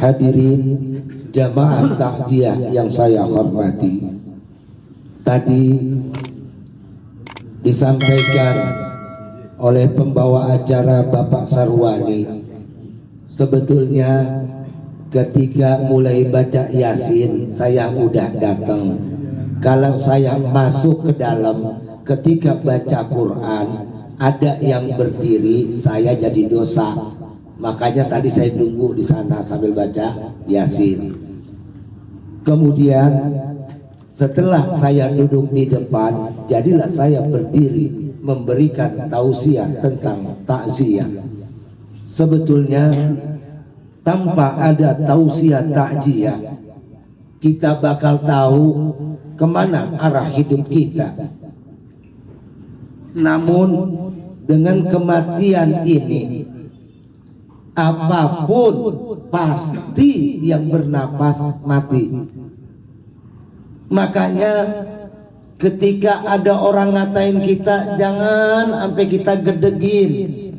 hadirin jamaah takziah yang saya hormati, tadi disampaikan oleh pembawa acara Bapak Sarwani, sebetulnya ketika mulai baca Yasin saya udah datang. Kalau saya masuk ke dalam ketika baca Quran ada yang berdiri, saya jadi dosa. Makanya tadi saya tunggu di sana sambil baca Yasin. Kemudian setelah saya duduk di depan, jadilah saya berdiri memberikan tausiah tentang takziah. Sebetulnya tanpa ada tausiah takziah, kita bakal tahu kemana arah hidup kita. Namun dengan kematian ini, apapun pasti yang bernapas mati. Makanya ketika ada orang ngatain kita, jangan sampai kita gedegin,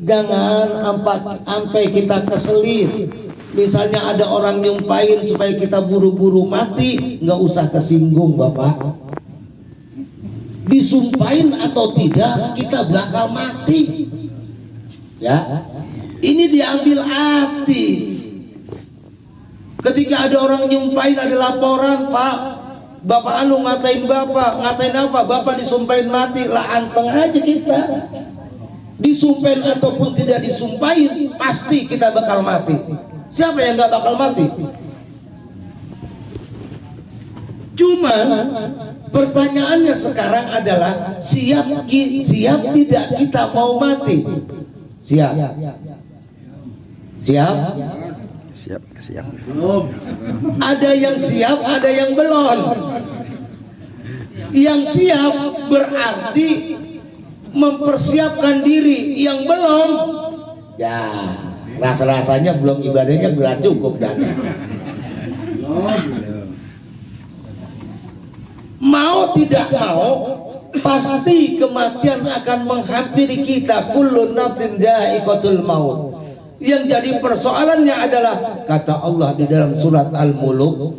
jangan sampai kita keselin. Misalnya ada orang nyumpahin supaya kita buru-buru mati, nggak usah kesinggung Bapak. Disumpahin atau tidak, kita bakal mati. Ya, ini diambil hati. Ketika ada orang nyumpahin, ada laporan, Pak, Bapak anu ngatain Bapak, ngatain apa? Bapak disumpahin mati, lah anteng aja kita. Disumpahin ataupun tidak disumpahin, pasti kita bakal mati. Siapa yang nggak bakal mati? Cuman pertanyaannya sekarang adalah siap tidak kita mau mati? Siap. Siap. Ada yang siap, ada yang belum. Yang siap berarti mempersiapkan diri, yang belum ya rasa-rasanya belum, ibadahnya belum cukup dan mau tidak mau pasti kematian akan menghampiri kita. Kullu nafsin dha'iqatul maut. Yang jadi persoalannya adalah kata Allah di dalam surat Al-Mulk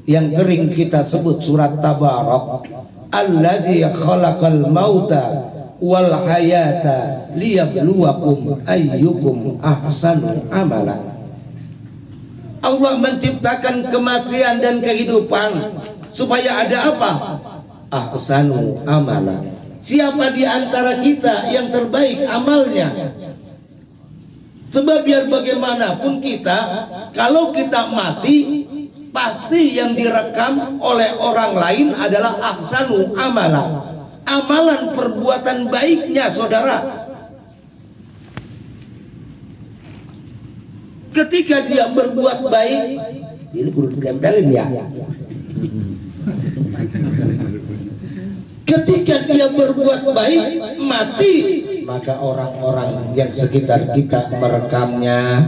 yang kering kita sebut surat Tabarak, alladzi khalaqal mauta wal hayata liyabluwakum ayyukum ahsanu amala. Allah menciptakan kematian dan kehidupan supaya ada apa? Ahsanu amala. Siapa di antara kita yang terbaik amalnya? Sebab biar bagaimanapun kita, kalau kita mati, pasti yang direkam oleh orang lain adalah ahsanu amala, amalan perbuatan baiknya, saudara. Ketika dia berbuat baik, ini perlu ditempelin ya. Ketika dia berbuat baik, mati, maka orang-orang yang sekitar kita merekamnya.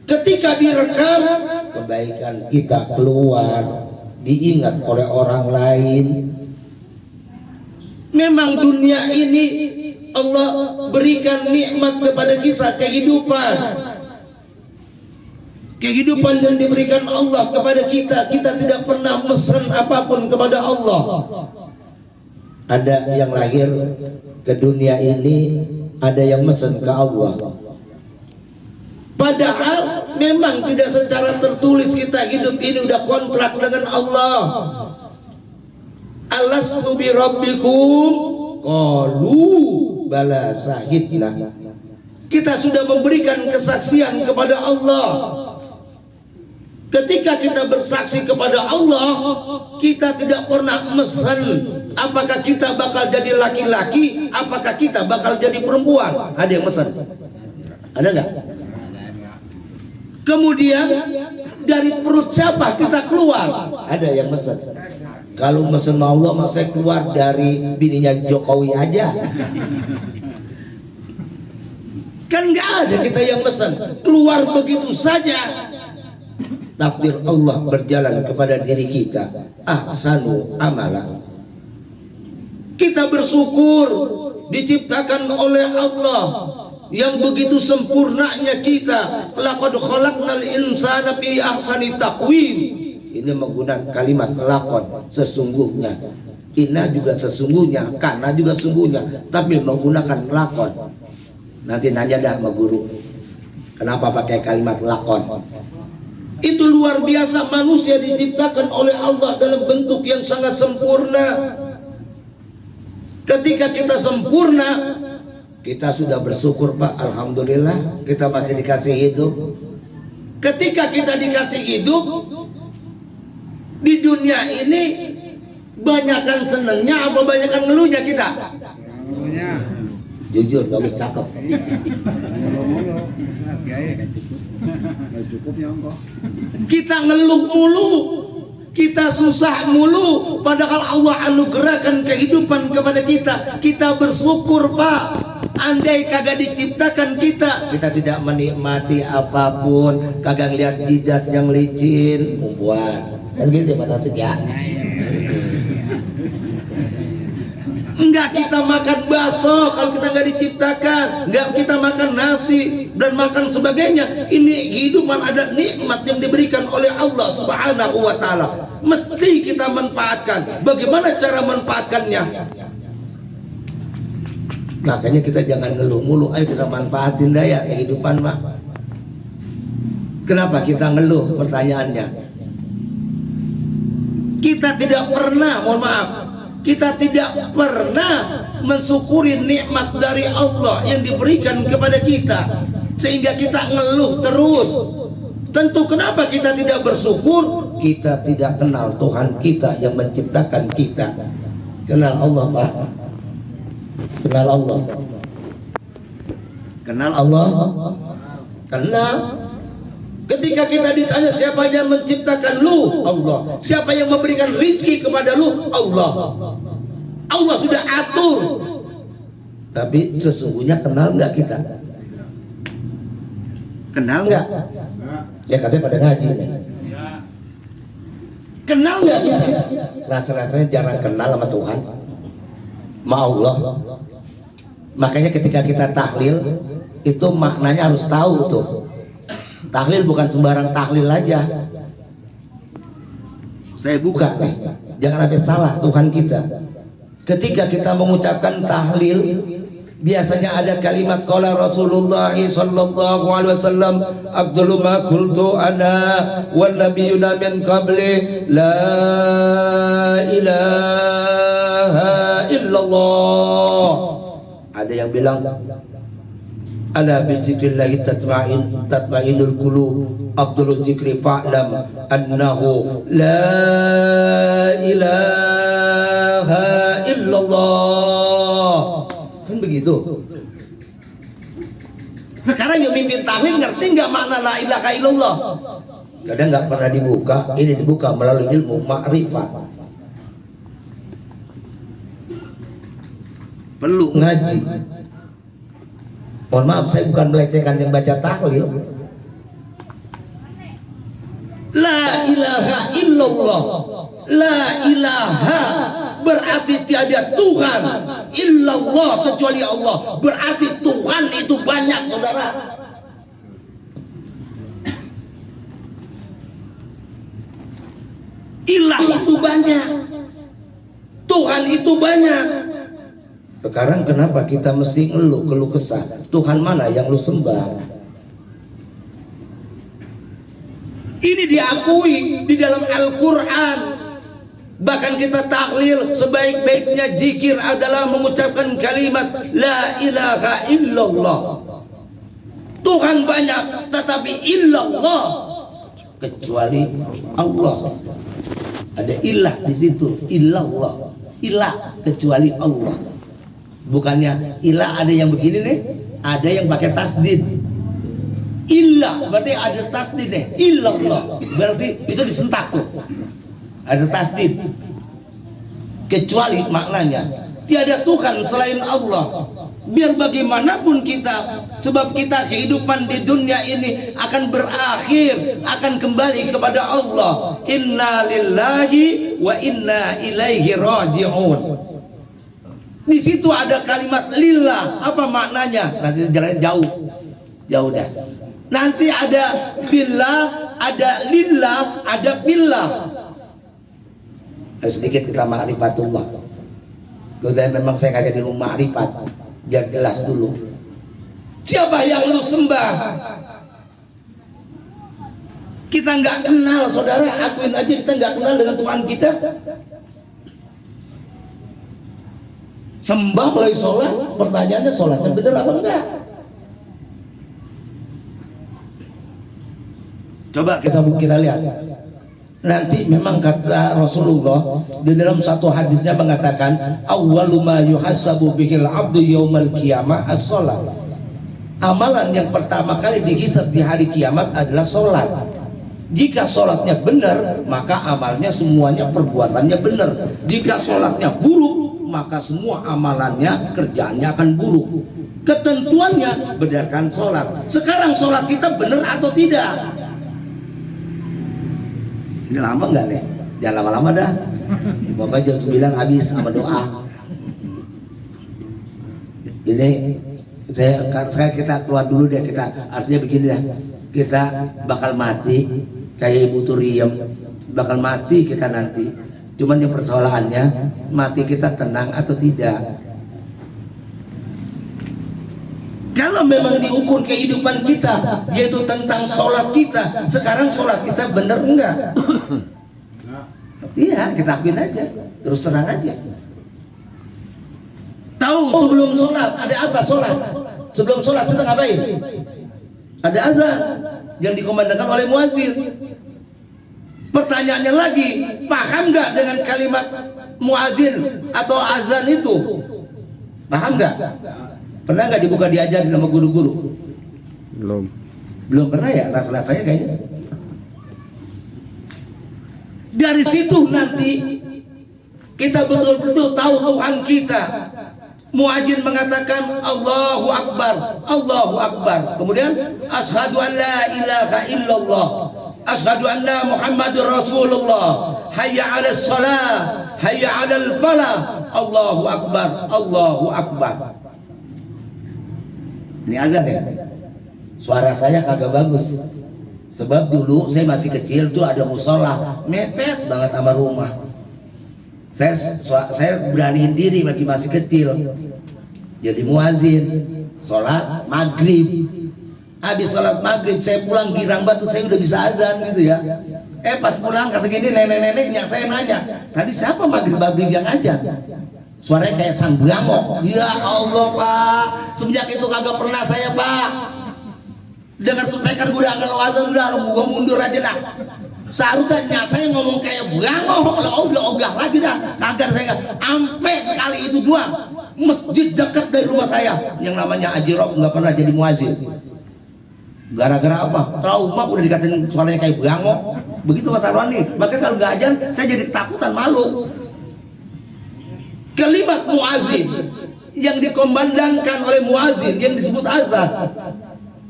Ketika direkam, kebaikan kita keluar, diingat oleh orang lain. Memang dunia ini Allah berikan nikmat kepada kita, kehidupan yang diberikan Allah kepada kita. Kita tidak pernah mesen apapun kepada Allah. Ada yang lahir ke dunia ini, ada yang mesen ke Allah. Padahal memang tidak secara tertulis kita hidup ini udah kontrak dengan Allah. Alastu bi rabbikum qalu bala syahidna. Kita sudah memberikan kesaksian kepada Allah. Ketika kita bersaksi kepada Allah, kita tidak pernah mesen apakah kita bakal jadi laki-laki, apakah kita bakal jadi perempuan. Ada yang mesen? Ada nggak? Kemudian dari perut siapa kita keluar? Ada yang mesen? Kalau mesen Allah, masa saya keluar dari bininya Jokowi aja. Kan nggak ada kita yang mesen, keluar begitu saja. Takdir Allah berjalan kepada diri kita. Ahsanu amala. Kita bersyukur diciptakan oleh Allah yang begitu sempurnanya kita. Laqad khalaqnal insana fi ahsani taqwim. Ini menggunakan kalimat laqad, sesungguhnya. Inna juga sesungguhnya, kana juga sesungguhnya, tapi menggunakan laqad. Nanti nanya dah sama guru, kenapa pakai kalimat laqad? Itu luar biasa, manusia diciptakan oleh Allah dalam bentuk yang sangat sempurna. Ketika kita sempurna, kita sudah bersyukur, Pak. Alhamdulillah kita masih dikasih hidup. Ketika kita dikasih hidup di dunia ini, banyakan senengnya apa banyakan ngeluhnya kita? Ngeluhnya. Jujur, bagus, cakep. Kita ngeluh mulu, kita susah mulu, padahal Allah anugerahkan kehidupan kepada kita. Kita bersyukur, Pak. Andai kagak diciptakan kita tidak menikmati apapun, kagak lihat jidat yang licin, membuat kan gitu ya, Pak ya. Enggak kita makan bakso kalau kita nggak diciptakan, enggak kita makan nasi dan makan sebagainya. Ini kehidupan, ada nikmat yang diberikan oleh Allah Subhanahu wa taala. Mesti kita manfaatkan. Bagaimana cara manfaatkannya? Makanya kita jangan ngeluh mulu, ayo kita manfaatin daya kehidupan, Pak. Kenapa kita ngeluh? Pertanyaannya. Kita tidak pernah, mohon maaf, kita tidak pernah mensyukuri nikmat dari Allah yang diberikan kepada kita, sehingga kita ngeluh terus. Tentu kenapa kita tidak bersyukur? Kita tidak kenal Tuhan kita yang menciptakan kita. Kenal Allah, Pak. Kenal Allah. Kenal Allah. Kenal. Ketika kita ditanya siapa yang menciptakan lu? Allah. Siapa yang memberikan rezeki kepada lu? Allah. Allah sudah atur. Tapi sesungguhnya kenal nggak kita? Kenal nggak? Ya katanya pada ngaji. Kenal nggak kita? Rasa-rasanya jarang kenal sama Tuhan, sama Allah. Makanya ketika kita tahlil itu maknanya harus tahu tuh. Tahlil bukan sembarang tahlil aja. Saya buka nih, jangan sampai salah Tuhan kita. Ketika kita mengucapkan tahlil, biasanya ada kalimat qala Rasulullah sallallahu alaihi wasallam, afdalu ma qultu ana wan nabiyuna min qabli la ilaha illallah. Ada yang bilang ala bi dzikrillah tatma'innul qulub, afdalul dzikri fa'lam annahu la ilaha illallah. Kan begitu. Sekarang yang mimpin tahlil ngerti nggak makna la ilaha illallah? Kadang nggak pernah dibuka, ini dibuka melalui ilmu ma'rifat. Perlu ngaji. Mohon maaf, saya bukan melecehkan yang baca tahlil. La ilaha illallah. La ilaha berarti tiada Tuhan illallah kecuali Allah. Berarti Tuhan itu banyak, saudara. Ilah itu banyak, Tuhan itu banyak. Sekarang kenapa kita mesti ngeluh, keluh kesah? Tuhan mana yang lu sembah? Ini diakui di dalam Al-Quran. Bahkan kita tahlil, sebaik-baiknya zikir adalah mengucapkan kalimat la ilaha illallah. Tuhan banyak, tetapi illallah kecuali Allah. Ada ilah di situ, illallah. Ilah kecuali Allah. Bukannya ilah ada yang begini nih, ada yang pakai tasdid. Ilah berarti ada tasdid nih, illallah berarti itu disentak tuh, ada tasdid. Kecuali maknanya tiada Tuhan selain Allah. Biar bagaimanapun kita, sebab kita kehidupan di dunia ini akan berakhir, akan kembali kepada Allah. Inna lillahi wa inna ilaihi raji'un. Di situ ada kalimat lillah. Apa maknanya? Nanti jalan jauh dah. Nanti ada billah, ada lillah, ada billah. Sedikit kita ma'rifatullah. Memang saya kagak di rumah ma'rifat, biar jelas dulu. Siapa yang lu sembah? Kita nggak kenal, saudara. Akuin aja kita nggak kenal dengan Tuhan kita. Sembah mulai sholat, pertanyaannya sholatnya bener apa enggak? Coba kita lihat. Nanti memang kata Rasulullah di dalam satu hadisnya mengatakan, awwalu ma yuhasabu bihil abdu yaumal qiyamah as-shalah. Amalan yang pertama kali dihisab di hari kiamat adalah sholat. Jika sholatnya benar, maka amalnya semuanya perbuatannya benar. Jika sholatnya buruk, maka semua amalannya, kerjaannya akan buruk. Ketentuannya berdasarkan sholat. Sekarang sholat kita benar atau tidak? Ini lama nggak nih? Jangan lama-lama dah. Pokoknya jam 9 habis sama doa. Ini kita keluar dulu deh, kita artinya begini dah. Kita bakal mati kayak Ibu Turiem, bakal mati kita nanti. Cuman yang persoalannya mati kita tenang atau tidak. Kalau memang diukur kehidupan kita yaitu tentang sholat kita, sekarang sholat kita bener enggak? Iya, kita akuin aja, terus terang aja. Tahu sebelum sholat ada apa sholat? Sebelum sholat kita ngapain? Ada azan yang dikumandangkan oleh muadzin. Pertanyaannya lagi, paham nggak dengan kalimat muadzin atau azan itu? Paham nggak? Pernah nggak dibuka diajarin sama guru-guru? Belum pernah ya, rasanya kayaknya. Dari situ nanti kita betul-betul tahu Tuhan kita. Muadzin mengatakan Allahu Akbar, Allahu Akbar. Kemudian asyhadu an la ilaha illallah, asyhadu anna Muhammadur Rasulullah, hayya 'alas shalah, hayya 'alal falah, Allahu Akbar, Allahu Akbar. Ini azan ya. Suara saya kagak bagus. Sebab dulu saya masih kecil tuh ada musola, mepet banget sama rumah. Saya beraniin diri lagi masih kecil. Jadi muazin, sholat maghrib. Habis sholat maghrib saya pulang girang batu, saya udah bisa azan gitu ya. Pas pulang kata gini nenek-neneknya, saya nanya, tadi siapa maghrib yang azan? Suaranya kayak sang bramok. Ya Allah Pak, semenjak itu kagak pernah saya Pak dengar speaker gue udah kalau azan udah gue mundur aja dah. Seharusnya saya ngomong kayak bramok, kalau udah ogah lagi dah. Kagak saya ampe sekali itu doang. Masjid dekat dari rumah saya yang namanya Haji Rob nggak pernah jadi muazin. Gara-gara apa? Trauma, udah dikatain suaranya kayak bramok. Begitu Mas Arwani. Makanya kalau nggak azan saya jadi ketakutan, malu. Kalimat muazin yang dikumandangkan oleh muazin yang disebut azan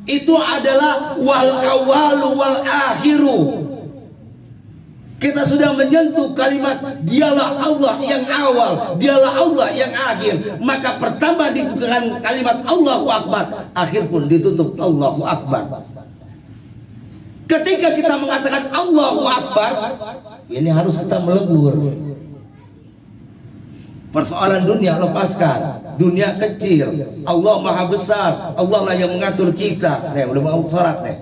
itu adalah wal awalu wal akhiru. Kita sudah menyentuh kalimat dialah Allah yang awal, dialah Allah yang akhir. Maka pertama dengan kalimat Allahu Akbar, akhir pun ditutup Allahu Akbar. Ketika kita mengatakan Allahu Akbar, ini harus kita melebur. Persoalan dunia lepaskan, dunia kecil, Allah maha besar, Allah lah yang mengatur kita. Nih, udah mau sholat nih.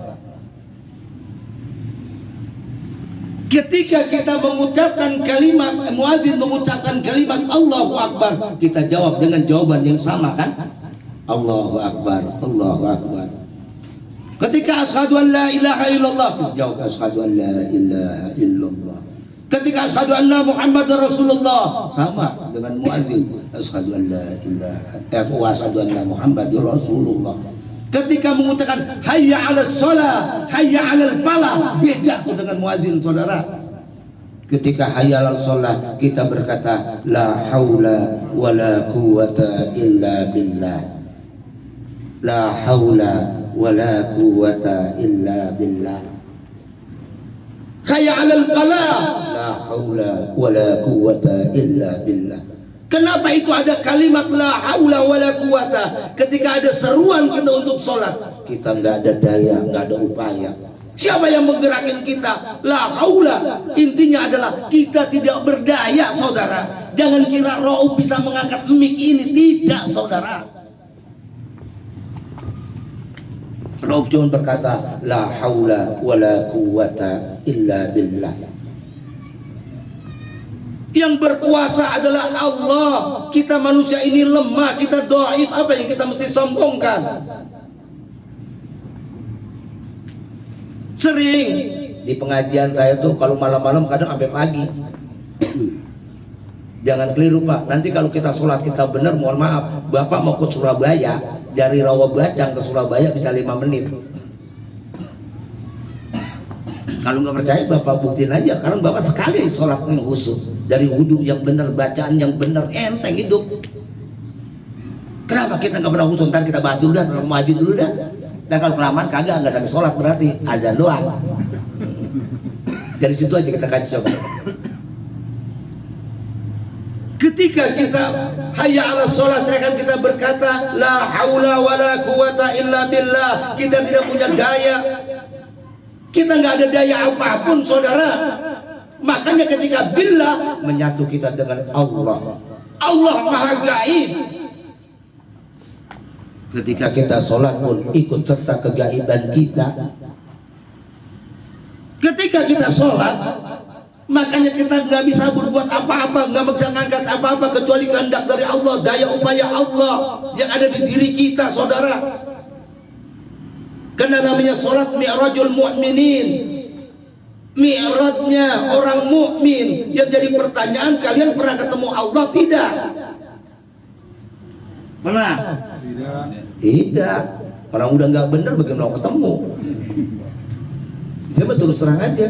Ketika kita mengucapkan kalimat, muadzin mengucapkan kalimat Allahu Akbar, kita jawab dengan jawaban yang sama kan? Allahu Akbar, Allahu Akbar. Ketika asyhadu an la ilaha illallah, kita jawab asyhadu an la ilaha illallah. Ketika asyhadu anna Muhammadar Rasulullah, sama dengan muadzin, asyhadu an la ilaha wa asyhadu anna Muhammadar Rasulullah. Ketika mengucapkan hayya 'alas shalah, hayya 'alal falah, beda tuh dengan muadzin saudara. Ketika hayya 'alas shalah kita berkata la haula wala quwata illa billah. La haula wala quwata illa billah. Hayya 'alal falah, la haula wala quwata illa billah. Kenapa itu ada kalimat la haula wala quwata? Ketika ada seruan kita untuk sholat, kita nggak ada daya, nggak ada upaya. Siapa yang menggerakkan kita? La haula. Intinya adalah kita tidak berdaya, saudara. Jangan kira Rauf bisa mengangkat mic ini, tidak, saudara. Rauf cuma berkata la haula wala quwata illa billah. Yang berkuasa adalah Allah. Kita manusia ini lemah, kita dhaif. Apa yang kita mesti sombongkan? Sering di pengajian saya tuh kalau malam-malam kadang sampai pagi. Jangan keliru Pak, nanti kalau kita sholat kita benar, mohon maaf, Bapak mau ke Surabaya, dari Rawabacang ke Surabaya bisa 5 menit. Kalau nggak percaya Bapak buktiin aja, karena Bapak sekali sholat yang khusus, dari wudhu yang benar, bacaan yang benar, enteng hidup. Kenapa kita nggak pernah khusus? Ntar kita baca dulu dah, maju dulu dah. Dan kalau kelamaan kagak, nggak sampai sholat berarti azan doang. Dari situ aja kita kaji coba. Ketika kita hayya ala sholat, kita berkata la haula wala quwata illa billah. Kita tidak punya daya. Kita nggak ada daya apapun, saudara. Makanya ketika billah menyatu kita dengan Allah. Allah Maha Gaib. Ketika kita sholat pun ikut serta kegaiban kita. Ketika kita sholat, makanya kita nggak bisa berbuat apa-apa, nggak bisa ngangkat apa-apa kecuali kehendak dari Allah, daya upaya Allah yang ada di diri kita, saudara. Karena namanya sholat mi'rajul mu'minin, mi'rajnya orang mukmin. Yang jadi pertanyaan, kalian pernah ketemu Allah tidak? Pernah? Tidak. Orang udah nggak bener bagaimana mau ketemu? Saya terus terang aja.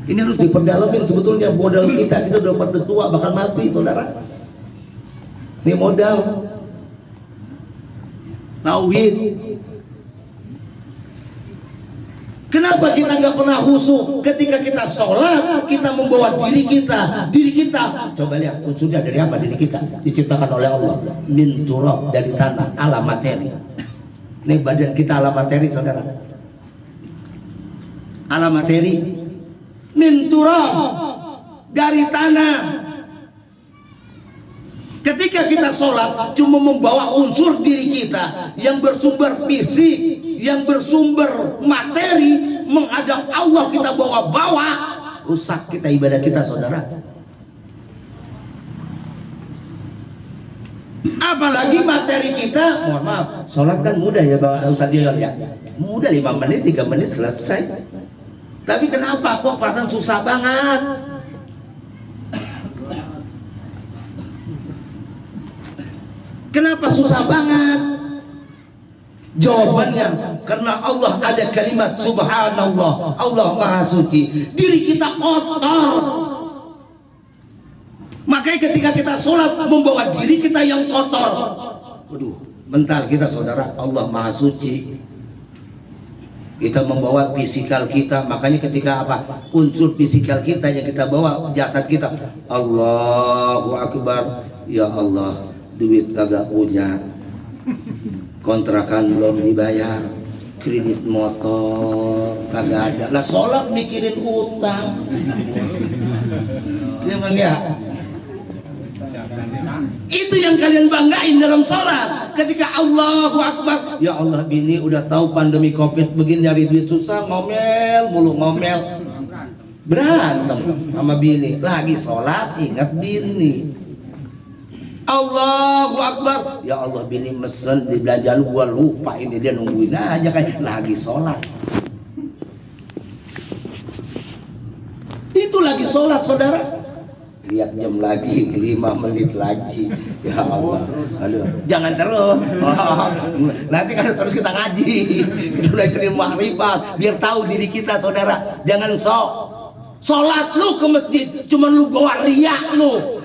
Ini harus diperdalamin sebetulnya modal kita. Kita udah pada tua bakal mati, saudara. Ini modal tauhid. Kenapa kita nggak pernah khusyuk ketika kita sholat? Kita membawa diri kita. Coba lihat unsurnya dari apa diri kita? Diciptakan oleh Allah. Min turab, dari tanah, ala materi. Ini badan kita ala materi, saudara. Ala materi. Min turab, dari tanah. Ketika kita sholat cuma membawa unsur diri kita yang bersumber fisik, yang bersumber materi, menghadap Allah kita bawa-bawa, rusak kita ibadah kita, saudara. Apalagi materi kita, mohon maaf, sholat kan mudah ya Pak Ustaz Dion ya, mudah 5 menit 3 menit selesai. Tapi kenapa kok perasaan susah banget? Kenapa susah banget? Jawabannya karena Allah ada kalimat subhanallah, Allah Maha Suci. Diri kita kotor. Makanya ketika kita sholat membawa diri kita yang kotor. Waduh, mental kita, saudara, Allah Maha Suci. Kita membawa fisikal kita, makanya ketika apa? Unsur fisikal kita yang kita bawa, jasad kita. Allahu Akbar. Ya Allah, duit kagak punya, kontrakan belum dibayar, kredit motor kagak ada. Lah sholat mikirin utang. Ya bang ya. Itu yang kalian banggain dalam sholat. Ketika Allahu Akbar, ya Allah, bini udah tahu pandemi COVID begini, nyari duit susah, ngomel mulu, ngomel, berantem sama bini. Lagi sholat ingat bini. Allahu Akbar, ya Allah, bini mesen di belanjaan gua lupa, ini dia nungguin aja kayak lagi sholat. Itu lagi sholat, saudara. Lihat jam lagi, 5 menit lagi. Ya Allah, aduh, jangan terus. Nanti kan terus kita ngaji, kita udah jadi makrifat, biar tahu diri kita, saudara. Jangan sok sholat lu ke masjid, cuman lu bawa riak lu.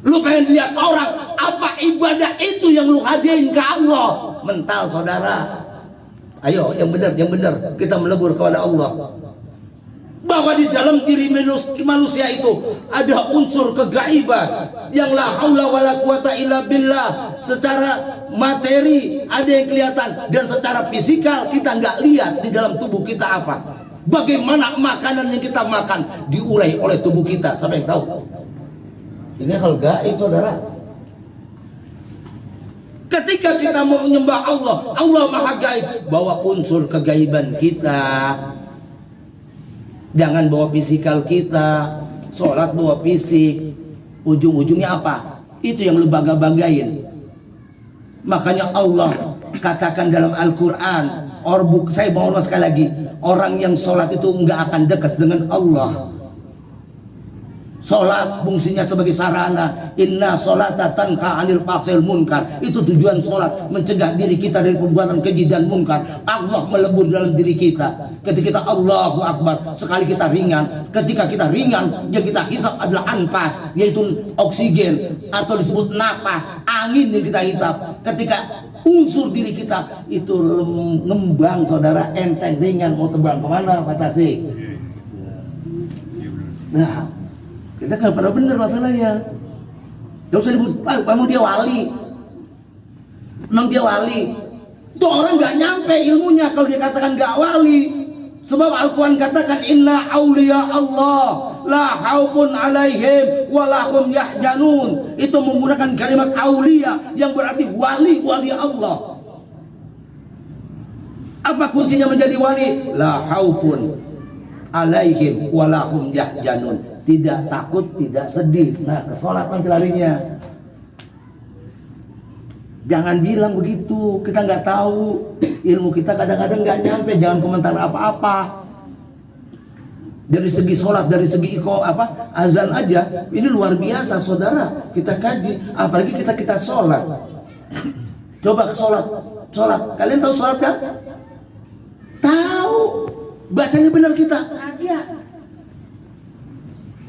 Lu pengen lihat orang, apa ibadah itu yang lu hadirin ke Allah? Mental, saudara. Ayo yang benar, kita melebur kepada Allah. bahwa di dalam diri manusia itu ada unsur kegaiban yang la haula wala quwata illa billah. Secara materi ada yang kelihatan, dan secara fisikal kita nggak lihat di dalam tubuh kita apa. Bagaimana makanan yang kita makan diurai oleh tubuh kita, siapa yang tahu? Ini hal gaib, saudara. Ketika kita mau menyembah Allah, Allah maha gaib, bawa unsur kegaiban kita. Jangan bawa fisikal kita. Sholat bawa fisik, ujung-ujungnya apa? Itu yang lu bangga-banggain. Makanya Allah katakan dalam Al-Quran, saya mau sekali lagi, orang yang sholat itu nggak akan dekat dengan Allah. Sholat fungsinya sebagai sarana. Inna sholata tanha anil fahsyail munkar. Itu tujuan sholat, mencegah diri kita dari perbuatan keji dan munkar. Allah melebur dalam diri kita. Ketika kita Allahu Akbar, sekali kita ringan. Ketika kita ringan, yang kita hisap adalah anfas, yaitu oksigen, atau disebut napas, angin yang kita hisap. Ketika unsur diri kita itu ngembang, saudara, enteng, ringan, mau terbang kemana fantasi. Nah, kita kan pada bener masalahnya. Gak usah disebut, emang dia wali. Emang dia wali. Itu orang gak nyampe ilmunya kalau dia katakan gak wali. Sebab Al-Quran katakan inna awliya Allah la haufun alaihim walahum yahjanun. Itu menggunakan kalimat awliya yang berarti wali Allah. Apa kuncinya menjadi wali? La haufun alaihim walahum yahjanun. Tidak takut, tidak sedih. Nah, ke sholat nanti larinya. Jangan bilang begitu, kita nggak tahu. Ilmu kita kadang-kadang nggak nyampe. Jangan komentar apa-apa. Dari segi sholat, dari segi azan aja, ini luar biasa, saudara. Kita kaji, apalagi kita sholat. Coba sholat. Kalian tahu sholat kan? Tahu. Bacanya benar kita? Kagak.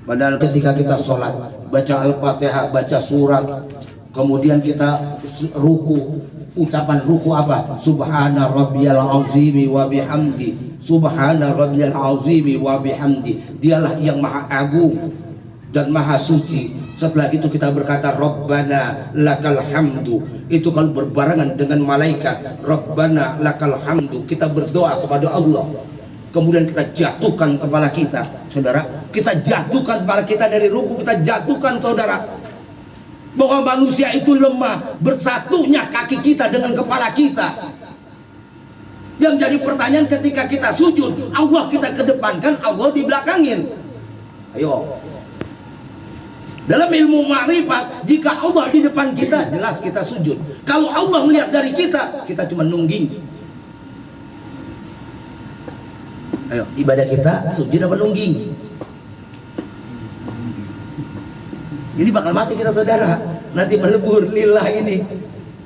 Padahal ketika kita sholat, baca Al-Fatihah, baca surat, kemudian kita ruku, ucapan ruku apa? Subhana rabbiyal azimi wa bihamdi. Subhana rabbiyal azimi wa bihamdi. Dialah yang maha agung dan maha suci. Setelah itu kita berkata Rabbana lakal hamdu. Itu kalau berbarengan dengan malaikat, Rabbana lakal hamdu. Kita berdoa kepada Allah. Kemudian kita jatuhkan kepala kita, saudara. Kita jatuhkan kepala kita dari ruku, kita jatuhkan, saudara. Bahwa manusia itu lemah, bersatunya kaki kita dengan kepala kita. Yang jadi pertanyaan ketika kita sujud, Allah kita kedepankan, Allah dibelakangin. Ayo. Dalam ilmu ma'rifat, jika Allah di depan kita, jelas kita sujud. Kalau Allah melihat dari kita cuma nungging. Ayo, ibadah kita sujud apa nungging? Ini bakal mati kita, saudara. Nanti melebur lillah ini.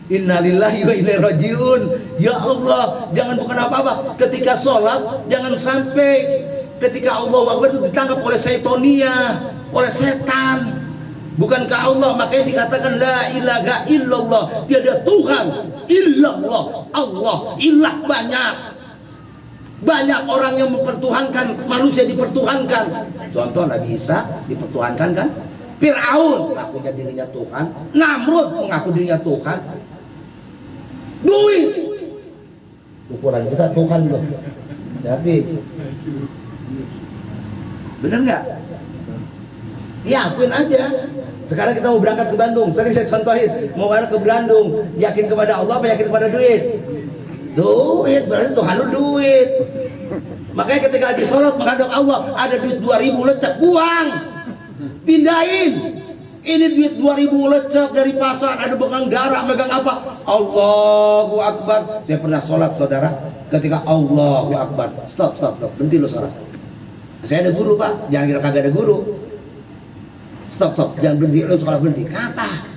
Innalillahi wa ilaihi rajiun. Ya Allah, jangan bukan apa-apa. Ketika sholat, jangan sampai ketika Allah Akbar itu ditangkap oleh syaitonia, oleh setan. Bukankah Allah, makanya dikatakan la ilaha illallah, tiada Tuhan illallah. Allah, ilah banyak. Banyak orang yang mempertuhankan, manusia dipertuhankan. Contoh Nabi Isa dipertuhankan kan? Fir'aun mengakunya dirinya Tuhan, Namrud mengaku dirinya Tuhan. Duit ukuran kita Tuhan loh. Jadi bener nggak? Ya akuin aja. Sekarang kita mau berangkat ke Bandung, sering saya contohin, mau berangkat ke Bandung, yakin kepada Allah apa yakin kepada duit? Duit, berarti Tuhan lu duit. Makanya ketika lagi sholat menghadap Allah, ada duit 2000 lecek, buang, pindahin. Ini duit 2000 lecek dari pasar, ada megang darah, megang apa? Allahu Akbar. Saya pernah sholat, saudara, ketika Allahu Akbar, stop, berhenti lo sholat. Saya ada guru, Pak, jangan kira kagak ada guru. Stop, jangan berhenti, lo sholat berhenti. Kata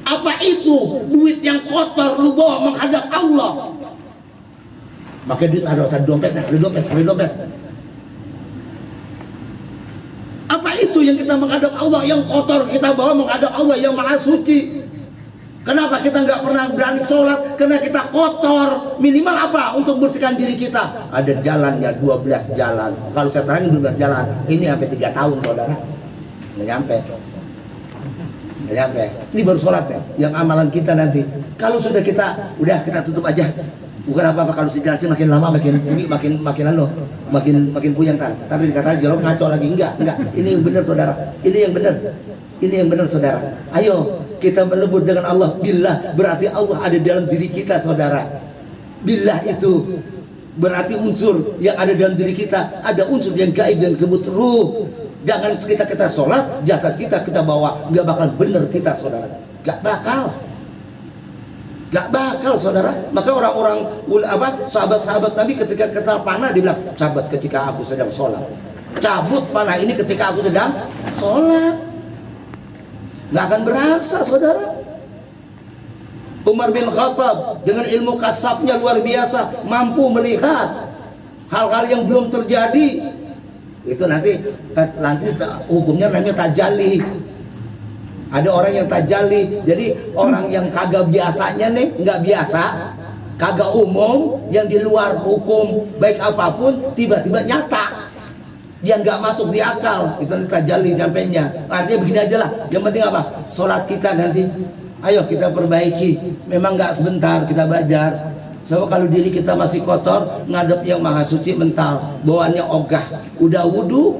apa itu duit yang kotor lu bawa menghadap Allah? Pakai duit ada dompet. Apa itu yang kita menghadap Allah yang kotor kita bawa menghadap Allah yang maha suci? Kenapa kita nggak pernah berani sholat? Karena kita kotor. Minimal apa untuk membersihkan diri kita? Ada jalannya 12 jalan. Kalau saya terangin 12 jalan, ini sampai 3 tahun saudara. Nggak nyampe. Nggak nyampe. Ini baru sholatnya. Yang amalan kita nanti. Kalau sudah kita tutup aja. Bukan apa-apa, kalau dijelasin makin lama makin puyeng kan. Tapi dikatakan jawab ngaco lagi. Enggak. Ini yang benar saudara. Ini yang benar saudara. Ayo kita melebur dengan Allah. Billah berarti Allah ada dalam diri kita saudara. Billah itu berarti unsur yang ada dalam diri kita. Ada unsur yang gaib yang disebut ruh. Jangan kita sholat, jasad kita bawa, nggak bakal bener kita saudara. Nggak bakal saudara. Maka orang-orang sahabat-sahabat Nabi ketika kena panah dia bilang, sahabat ketika aku sedang sholat, cabut panah ini ketika aku sedang sholat. Nggak akan berasa saudara. Umar bin Khattab dengan ilmu kasafnya luar biasa, mampu melihat hal-hal yang belum terjadi. Itu nanti hukumnya namanya tajalli. Ada orang yang tajalli, jadi orang yang kagak biasanya nih, nggak biasa, kagak umum, yang di luar hukum baik apapun tiba-tiba nyata, yang nggak masuk di akal, itu nanti tajalli nyampainya. Artinya begini aja lah, yang penting apa? Sholat kita nanti, ayo kita perbaiki. Memang nggak sebentar kita belajar. So kalau diri kita masih kotor, ngadep yang maha suci mental, bawaannya ogah, udah wudu.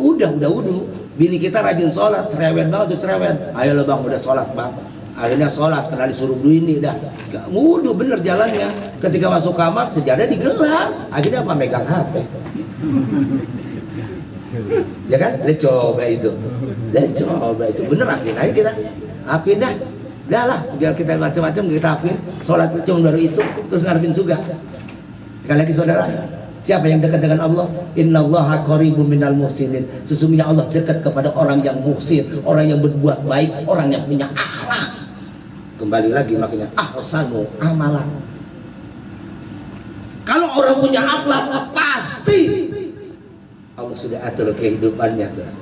Bini kita rajin sholat, cerewet banget tuh cerewet. Ayo lo bang, udah sholat bang. Akhirnya sholat, karena disuruh dulu ini dah. Gak wudu bener jalannya. Ketika masuk kamar, sejadah digelar. Akhirnya apa? Megang HP. Ya kan? Lihat coba itu. Bener akuin aja kita. Akuin dah. Dah lah, jangan kita macam-macam kita akuin. Sholat cuma baru itu, terus ngarepin surga. Sekali lagi saudara, siapa yang dekat dengan Allah? Innallaha qaribun minal muhsinin. Sesungguhnya Allah dekat kepada orang yang muhsin, orang yang berbuat baik, orang yang punya akhlak. Kembali lagi makanya ahsanu amalan. Kalau orang punya akhlak pasti Allah sudah atur kehidupannya tuh.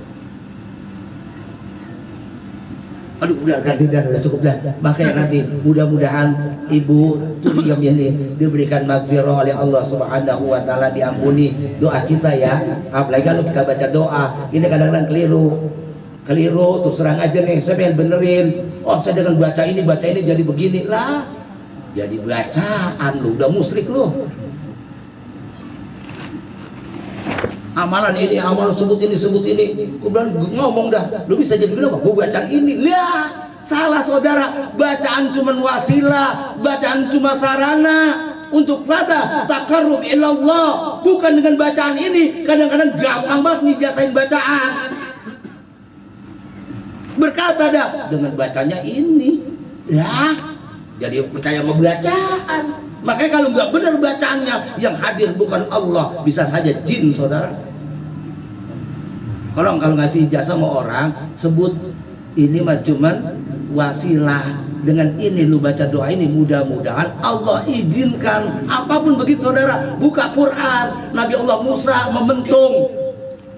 Aduh udah ganti dan udah cukup dah. Makanya nanti mudah-mudahan Ibu Turiyam ini diberikan maghfirah oleh Allah Subhanahu wa taala, diampuni doa kita ya. Apalagi kalau kita baca doa, ini kadang-kadang keliru terus serang aja nih, saya pengen benerin. Oh saya dengan baca ini jadi begini lah. Jadi bacaan lu udah musyrik lu. Amalan ini, amalan sebut ini. Kemudian ngomong dah, lu bisa jadi kenapa? Gua bacaan ini. Lihat, salah saudara. Bacaan cuma wasilah, bacaan cuma sarana untuk pada takarrub ilallah. Bukan dengan bacaan ini. Kadang-kadang gampang banget nijatahin bacaan. Berkata dah dengan bacanya ini. Ya, jadi percaya sama bacaan. Makanya kalau nggak benar bacaannya, yang hadir bukan Allah, bisa saja jin saudara. Kalau ngasih ijazah sama orang, sebut ini mah cuman wasilah. Dengan ini lu baca doa ini, mudah-mudahan Allah izinkan. Apapun begitu saudara, buka Quran. Nabi Allah Musa membentung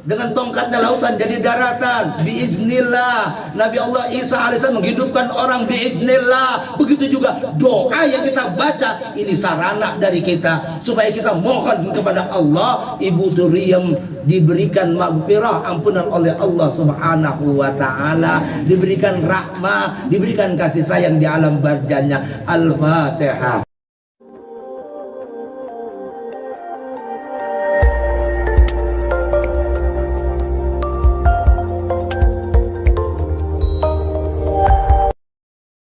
dengan tongkatnya lautan jadi daratan biiznillah. Nabi Allah Isa alaihissalam menghidupkan orang biiznillah. Begitu juga doa yang kita baca ini sarana dari kita supaya kita mohon kepada Allah. Ibu Turiyam diberikan maghfirah, ampunan oleh Allah Subhanahu wa taala, diberikan rahmah, diberikan kasih sayang di alam barzahnya. Al-Fatihah.